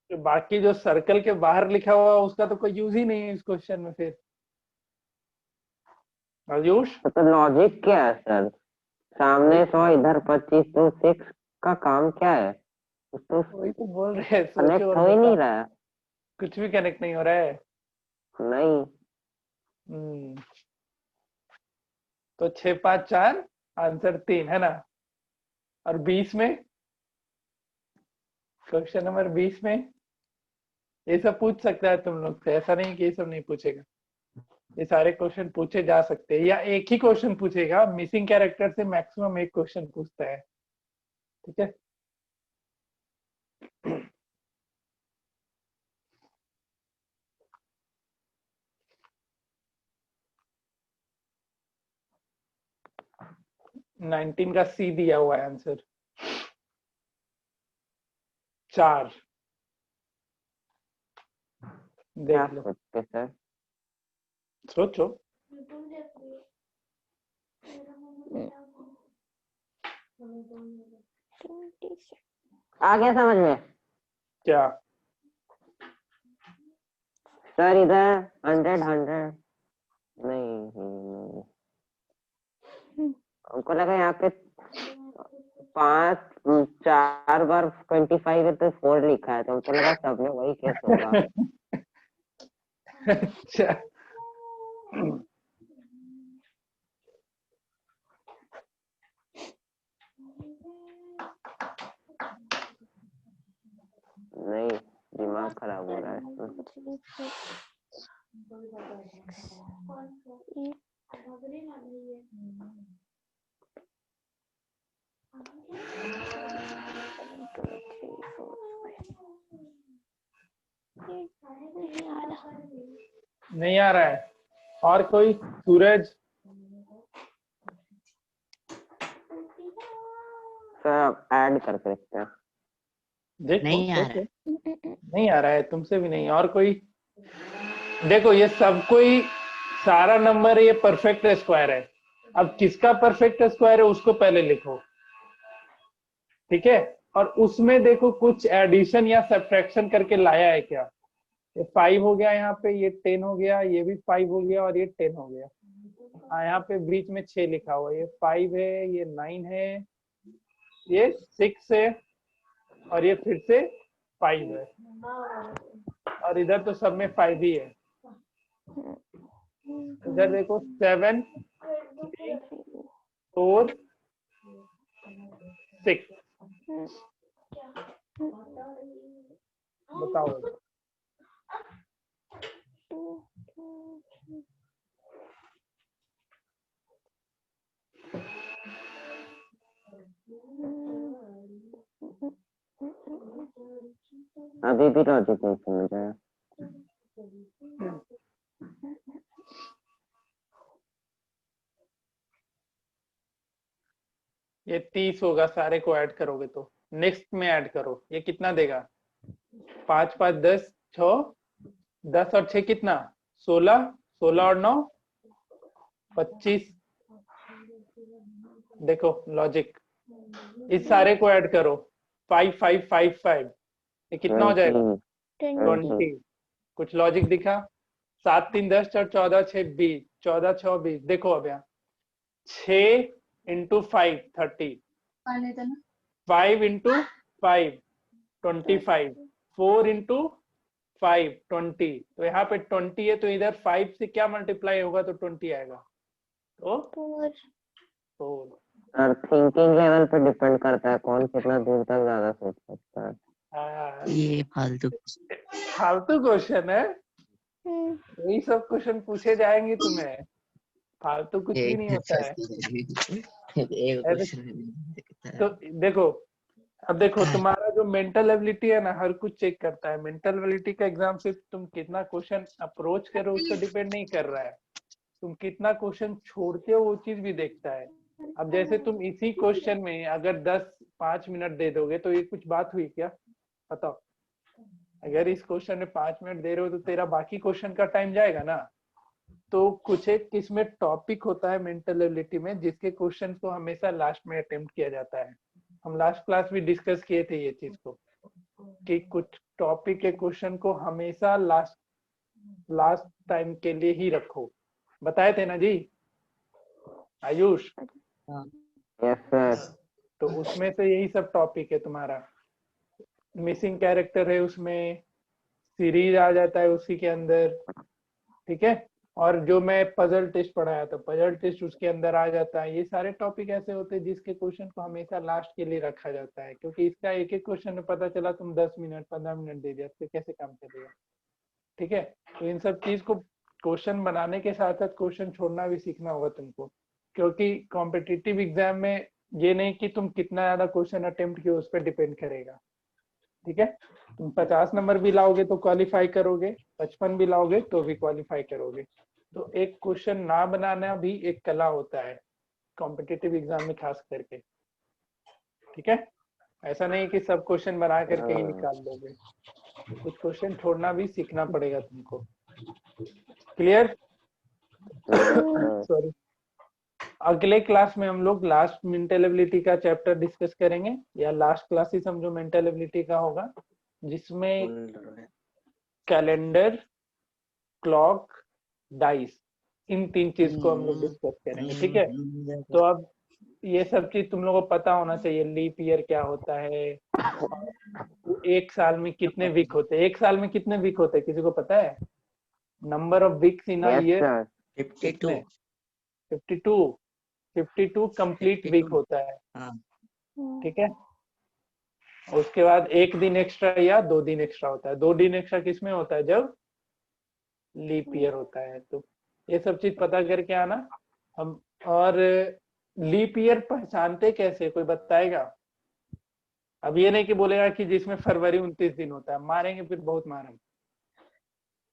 तो बाकी जो सर्कल के बाहर लिखा हुआ उसका तो कोई यूज ही नहीं है इस क्वेश्चन में। फिर आयुष तो लॉजिक क्या है सर? सामने 100 इधर 25, तो 6 का काम क्या है? तो वही तो बोल रहे हैं, सोचो कनेक्ट और हो ही बताओ। नहीं रहा है। कुछ भी कनेक्ट नहीं हो रहा है। नहीं। तो 6 5 4 आंसर 3 है ना। और 20 में, क्वेश्चन नंबर 20 में ये सब पूछ सकता है तुम लोग से, ऐसा नहीं कि ये सब नहीं पूछेगा। ये सारे क्वेश्चन पूछे जा सकते हैं, या एक ही क्वेश्चन पूछेगा। मिसिंग कैरेक्टर से मैक्सिमम एक क्वेश्चन पूछता है। ठीक है। नाइनटीन का सी दिया हुआ है आंसर 4। क्या देख लो। सोचते सर? सोचो। आ गया समझ में? क्या? सर इधर 100 नहीं, हमको लगा यहाँ पे 4 बार 25 है तो 4 लिखा है, तो हमको लगा सब में वही केस होगा। अच्छा। नहीं, दिमाग खराब हो रहा है। नहीं आ रहा है। और कोई? सूरज? सर ऐड कर सकते हैं। देखो नहीं आ देखो। नहीं आ रहा है तुमसे भी नहीं। और कोई? देखो ये सब कोई सारा नंबर ये परफेक्ट स्क्वायर है। अब किसका परफेक्ट स्क्वायर है उसको पहले लिखो, ठीक है? और उसमें देखो कुछ एडिशन या सब्ट्रैक्शन करके लाया है क्या? ये 5 हो गया, यहाँ पे ये 10 हो गया, ये भी 5 हो गया और ये 10 हो गया। यहाँ पे बीच में 6 लिखा हुआ है, ये 5 है, ये 9 है, ये 6 है और ये फिर से 5 है और इधर तो सब में 5 ही है। इधर देखो 7 3 4 6। बताओ। अभी भी लॉजिक नहीं समझ आया। ये 30 होगा, सारे को ऐड करोगे तो। नेक्स्ट में ऐड करो, ये कितना देगा? 5 5 10 6 10 और 6 कितना? 16 16 और 9 25। देखो लॉजिक, इस सारे को ऐड करो। 5 5 5 5, ये कितना हो जाएगा? 20। कुछ लॉजिक दिखा? 7 3 10 4 14 6 20, 14 6 20। देखो अब यहाँ 6 इंटू 5 30, 5 इंटू 5 25, 4 इंटू 5 20। तो यहाँ पे 20 है तो इधर 5 से क्या मल्टीप्लाई होगा तो 20 आएगा, तो 4। सर थिंकिंग लेवल पे डिपेंड करता है कौन कितना दूर तक ज्यादा सोच सकता है। ये फालतू क्वेश्चन है, यही सब क्वेश्चन पूछे जाएंगे तुम्हें। फालतू कुछ भी नहीं होता है ऐसे। तो देखो, अब देखो तुम्हारा जो मेंटल एबिलिटी है ना, हर कुछ चेक करता है। मेंटल एबिलिटी का एग्जाम सिर्फ तुम कितना क्वेश्चन अप्रोच करो उस पर डिपेंड नहीं कर रहा है, तुम कितना क्वेश्चन छोड़ते हो वो चीज भी देखता है। अब जैसे तुम इसी क्वेश्चन में अगर 5 मिनट दे दोगे तो ये कुछ बात हुई क्या? बताओ। अगर इस क्वेश्चन में 5 मिनट दे रहे हो तो तेरा बाकी क्वेश्चन का टाइम जाएगा ना। तो कुछ एक इसमें टॉपिक होता है मेंटल एबिलिटी में जिसके क्वेश्चन को हमेशा लास्ट में अटेम्प्ट किया जाता है। हम लास्ट क्लास भी डिस्कस किए थे ये चीज को कि कुछ टॉपिक के क्वेश्चन को हमेशा लास्ट टाइम के लिए ही रखो। बताए थे ना जी आयुष? Yes sir. तो उसमें से यही सब टॉपिक है तुम्हारा। मिसिंग कैरेक्टर है उसमें, सीरीज आ जाता है उसी के अंदर, ठीक है? और जो मैं पजल टेस्ट पढ़ाया था, पजल टेस्ट उसके अंदर आ जाता है। ये सारे टॉपिक ऐसे होते हैं जिसके क्वेश्चन को हमेशा लास्ट के लिए रखा जाता है, क्योंकि इसका एक एक क्वेश्चन में पता चला तुम 10 मिनट 15 मिनट दे दिया तो कैसे काम चलेगा, ठीक है? तो इन सब चीज को क्वेश्चन बनाने के साथ साथ क्वेश्चन छोड़ना भी सीखना होगा तुमको, क्योंकि कॉम्पिटिटिव एग्जाम में ये नहीं कि तुम कितना ज्यादा क्वेश्चन अटेम्प्ट किए उस पर डिपेंड करेगा, ठीक है? तुम 50 नंबर भी लाओगे तो क्वालिफाई करोगे, 55 भी लाओगे तो भी क्वालिफाई करोगे। तो एक क्वेश्चन ना बनाना भी एक कला होता है कॉम्पिटिटिव एग्जाम में खास करके, ठीक है? ऐसा नहीं कि सब क्वेश्चन बना करके ही निकाल दोगे, कुछ क्वेश्चन छोड़ना भी सीखना पड़ेगा तुमको। क्लियर? सॉरी, अगले क्लास में हम लोग लास्ट मेंटल एबिलिटी का चैप्टर डिस्कस करेंगे, या लास्ट क्लास ही समझो मेंटल एबिलिटी का होगा, जिसमें कैलेंडर, क्लॉक, डाइस, इन 3 चीज को हम लोग डिस्कस करेंगे। ठीक है, तो अब ये सब चीज तुम लोगों को पता होना चाहिए। लीप ईयर क्या होता है, एक साल में कितने वीक होते हैं, एक साल में कितने वीक होते हैं किसी को पता है? Number of weeks in a yes year sir. 52। 52 52 complete week 52। होता है। हाँ। ठीक है, उसके बाद एक दिन एक्स्ट्रा या 2 दिन एक्स्ट्रा होता है। 2 दिन एक्स्ट्रा किस में होता है? जब लीप ईयर होता है। तो ये सब चीज पता करके आना हम। और लीप ईयर पहचानते कैसे, कोई बताएगा? अब ये नहीं कि बोलेगा कि जिसमें फरवरी 29 दिन होता है, मारेंगे फिर बहुत मारेंगे।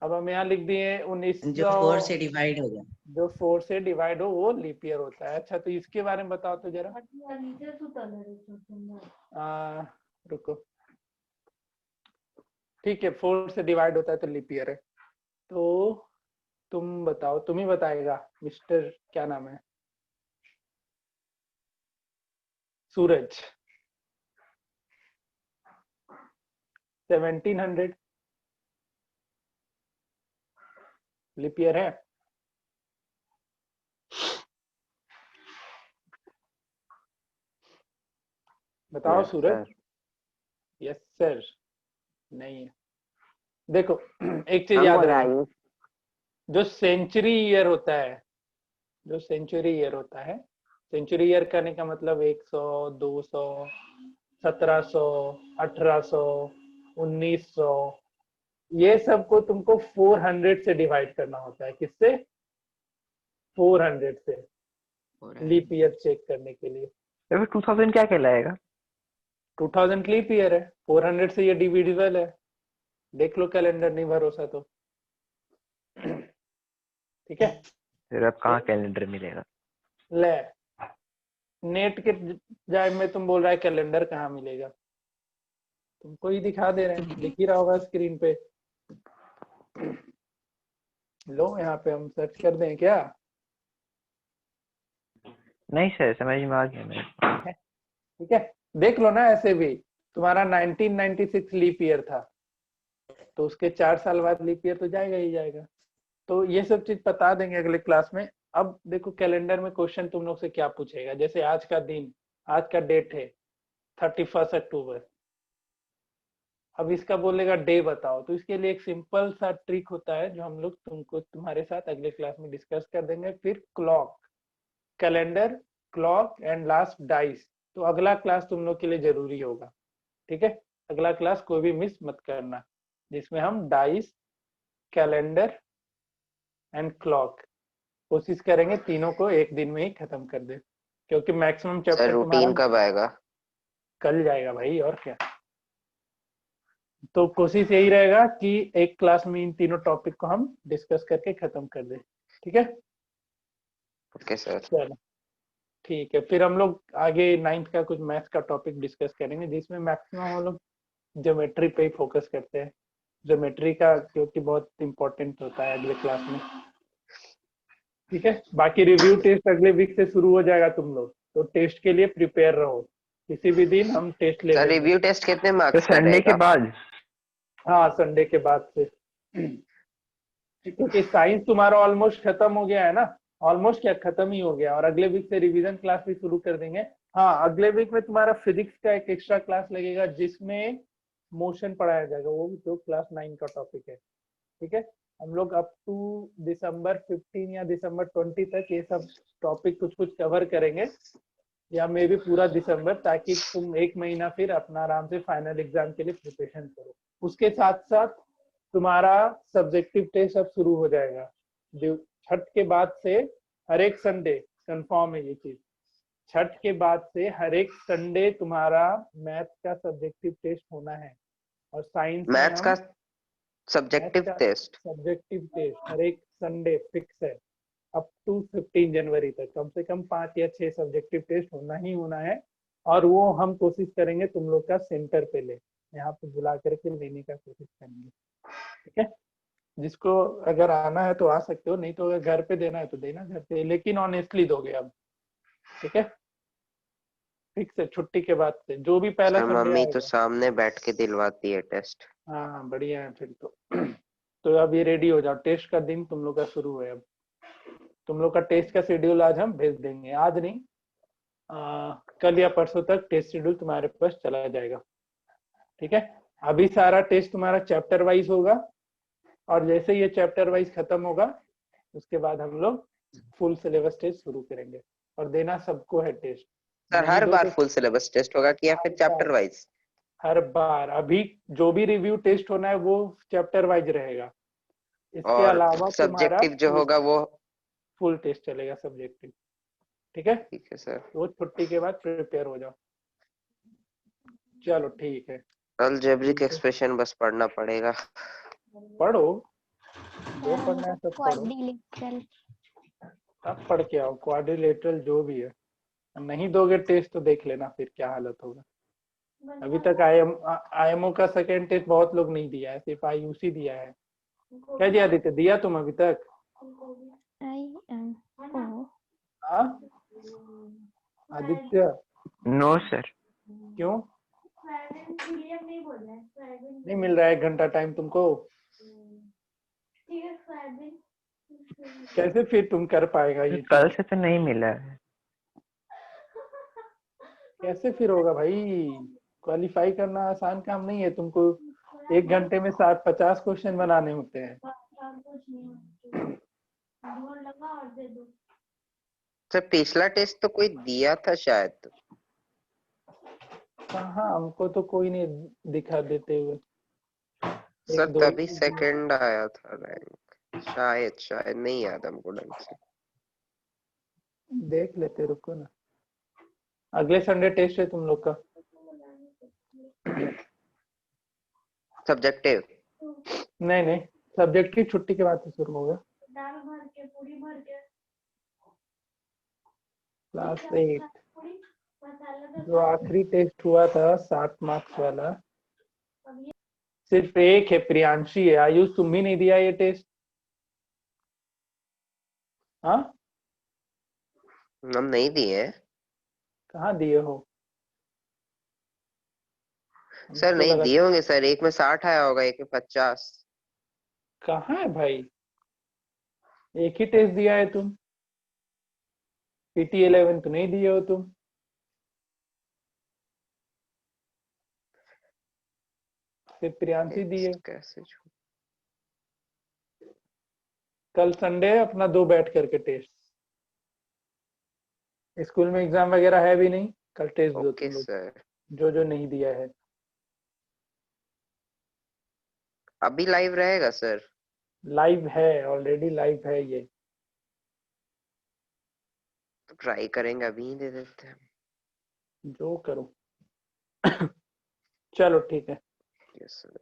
अब हम यहाँ लिख दिए जो 1900, 4 से डिवाइड हो गया। जो 4 से डिवाइड हो वो लीप ईयर होता है। अच्छा, तो इसके बारे में बताओ तो जरा। रुको, ठीक है, 4 से डिवाइड होता है तो लीप ईयर है। तो तुम बताओ, तुम ही बताएगा मिस्टर, क्या नाम है? सूरज। 1700 लीप ईयर है। बताओ यस सूरज। सर। यस सर, नहीं है। देखो एक चीज हम याद बोल रखना, आयुष। जो सेंचुरी ईयर होता है, जो सेंचुरी ईयर होता है, सेंचुरी ईयर करने का मतलब 100, 200, 1700, 1800, 1900, ये सबको तुमको 400 से डिवाइड करना होता है। किससे? 400 से, लीप ईयर चेक करने के लिए। तो फिर 2000 क्या कहलाएगा? 2000 लीप ईयर है, 400 से ये डिविजिबल है। देख लो कैलेंडर, नहीं भरोसा तो। ठीक है, फिर अब कहाँ कैलेंडर मिलेगा? ले नेट के जाए में तुम बोल रहा है कैलेंडर कहाँ मिलेगा? तुमको ही दिखा दे रहे हैं, दिख ही रहा होगा स्क्रीन पे। लो यहाँ पे हम सर्च कर दें क्या? नहीं सर, समझ में आ गया मेरे। ठीक है, देख लो ना। ऐसे भी तुम्हारा 1996 लीप ईयर था, तो उसके 4 साल बाद लीप ईयर तो जाएगा ही जाएगा। तो ये सब चीज बता देंगे अगले क्लास में। अब देखो कैलेंडर में क्वेश्चन तुम लोग से क्या पूछेगा, जैसे आज का दिन, आज का डेट है 31 अक्टूबर। अब इसका बोलेगा डे बताओ, तो इसके लिए एक सिंपल सा ट्रिक होता है जो हम लोग तुमको तुम्हारे साथ अगले क्लास में डिस्कस कर देंगे। फिर clock, calendar, clock and last dice. तो अगला क्लास तुम लोग के लिए जरूरी होगा। ठीक है, अगला क्लास कोई भी मिस मत करना, जिसमें हम डाइस, कैलेंडर एंड क्लॉक कोशिश करेंगे तीनों को एक दिन में ही खत्म कर दे, क्योंकि मैक्सिमम सर चैप्टर तुम्हारा रूटीन कब आएगा? कल जाएगा भाई, और क्या। तो कोशिश यही रहेगा कि एक क्लास में इन तीनों टॉपिक को हम डिस्कस करके खत्म कर दे। ठीक है, ओके सर। चलो ठीक है। फिर हम लोग आगे 9th का कुछ मैथ्स का टॉपिक डिस्कस करेंगे, जिसमें मैक्सिमम हम लोग ज्योमेट्री पे ही फोकस करते हैं। ज्योमेट्री का क्योंकि बहुत इंपॉर्टेंट होता है अगले क्लास में। ठीक है, बाकी रिव्यू टेस्ट अगले वीक से शुरू हो जाएगा तुम लोग, तो टेस्ट के लिए प्रिपेयर रहो। किसी भी दिन हम टेस्ट ले सर लेंगे। रिव्यू टेस्ट कितने तो मार्क्स का संडे के रहेगा? बाद? हाँ, संडे के बाद से। क्योंकि साइंस तुम्हारा ऑलमोस्ट खत्म हो गया है ना, ऑलमोस्ट क्या, खत्म ही हो गया। और अगले वीक से रिवीजन क्लास भी शुरू कर देंगे। हाँ, अगले वीक में तुम्हारा फिजिक्स का एक एक्स्ट्रा क्लास लगेगा, जिसमें मोशन पढ़ाया जाएगा, वो भी जो क्लास 9 का टॉपिक है। ठीक है, हम लोग अप टू दिसंबर 15 या दिसंबर 20 तक ये सब टॉपिक कुछ कुछ कवर करेंगे, या मे भी पूरा दिसंबर, ताकि तुम 1 महीना फिर अपना आराम से फाइनल एग्जाम के लिए प्रिपरेशन करो। उसके साथ साथ तुम्हारा सब्जेक्टिव टेस्ट अब शुरू हो जाएगा। जो छठ के बाद से हर एक संडे, कंफर्म है ये चीज, छठ के बाद से हर एक संडे तुम्हारा मैथ का सब्जेक्टिव टेस्ट होना है। और साइंस में मैथ्स का हम सब्जेक्टिव टेस्ट? सब्जेक्टिव टेस्ट हर एक संडे फिक्स है, अप टू 15 जनवरी तक कम से कम 5 या 6 सब्जेक्टिव टेस्ट होना ही होना है। और वो हम कोशिश करेंगे तुम लोग का सेंटर पे ले, यहाँ पे बुला करके लेने का कोशिश करेंगे। ठीक है, जिसको अगर आना है तो आ सकते हो, नहीं तो अगर घर पे देना है तो देना घर पे, लेकिन ऑनेस्टली दोगे अब, ठीक है? फिक्स है, छुट्टी के बाद से जो भी पहला सर संडे मम्मी तो आएगा। सामने बैठ के दिलवाती है टेस्ट। हाँ बढ़िया है फिर तो। तो अब ये रेडी हो जाओ, टेस्ट का दिन तुम लोग का शुरू है अब। तुम लोग का टेस्ट का शेड्यूल आज हम भेज देंगे, आज नहीं कल या परसों तक टेस्ट शेड्यूल तुम्हारे पास चला जाएगा, ठीक है? अभी सारा टेस्ट तुम्हारा चैप्टर वाइज होगा, और जैसे ये चैप्टर वाइज खत्म होगा उसके बाद हम लोग फुल सिलेबस टेस्ट शुरू करेंगे, और देना सबको है टेस्ट। सर नहीं हर दो बार तो फुल सिलेबस टेस्ट होगा कि या फिर चैप्टर वाइज? हर बार। अभी जो भी रिव्यू टेस्ट होना है वो चैप्टर वाइज रहेगा, इसके और अलावा तुम्हारा सब्जेक्टिव जो होगा वो? फुल टेस्ट चलेगा सब्जेक्टिव, ठीक है? ठीक है सर। तो छुट्टी के बाद प्रिपेयर हो जाओ। चलो ठीक है, अलजेब्रिक एक्सप्रेशन बस पढ़ना पड़ेगा। पढ़ो जो पढ़ना है सब पढ़ो, क्वाड्रिलेटरल सब पढ़ के आओ, क्वाड्रिलेटरल जो भी है। नहीं दोगे टेस्ट तो देख लेना फिर क्या हालत होगा। अभी तक आईएमओ का सेकेंड टेस्ट बहुत लोग नहीं दिया है, सिर्फ आईयूसी दिया है। क्या दिया आदित्य, दिया तुम अभी तक? IMO हाँ आदित्य, नो सर। क्यों नहीं मिल रहा है? 1 घंटा टाइम तुमको, कैसे फिर तुम कर पाएगा ये चीज? कल से तो नहीं मिला है। कैसे फिर होगा भाई? क्वालिफाई करना आसान काम नहीं है, तुमको 1 घंटे में 50 क्वेश्चन बनाने होते हैं। सर पिछला टेस्ट तो कोई दिया था शायद। हाँ हमको तो कोई नहीं दिखा देते हुए। सर एक दो तभी सेकंड आया था रैंक, शायद नहीं याद हमको ढंग से। देख लेते, रुको ना। अगले संडे टेस्ट है तुम लोग का? सब्जेक्टिव? नहीं नहीं, सब्जेक्ट की छुट्टी के बाद से शुरू होगा। क्लास 8 जो आखिरी टेस्ट हुआ था 60 मार्क्स वाला, सिर्फ एक है, प्रियांशी है। आयुष तुम भी नहीं दिया ये टेस्ट? हाँ हम नहीं दिए। कहाँ दिए हो? सर हमको नहीं लगा दिए होंगे सर, एक में 60 आया होगा, एक में 50। कहाँ है भाई, एक ही टेस्ट दिया है तुम। पीटी 11 तो नहीं दिए हो तुम। सिर्फ प्रियांशी दिए। कैसे कल संडे है अपना 2 बैठ करके टेस्ट। स्कूल में एग्जाम वगैरह है भी नहीं, कल टेस्ट दो ओके तुम लोग, सर। जो नहीं दिया है। अभी लाइव रहेगा सर? लाइव है, ऑलरेडी लाइव है ये। तो ट्राई करेंगे, अभी ही दे देते हैं। जो करो। चलो ठीक है। Yes sir.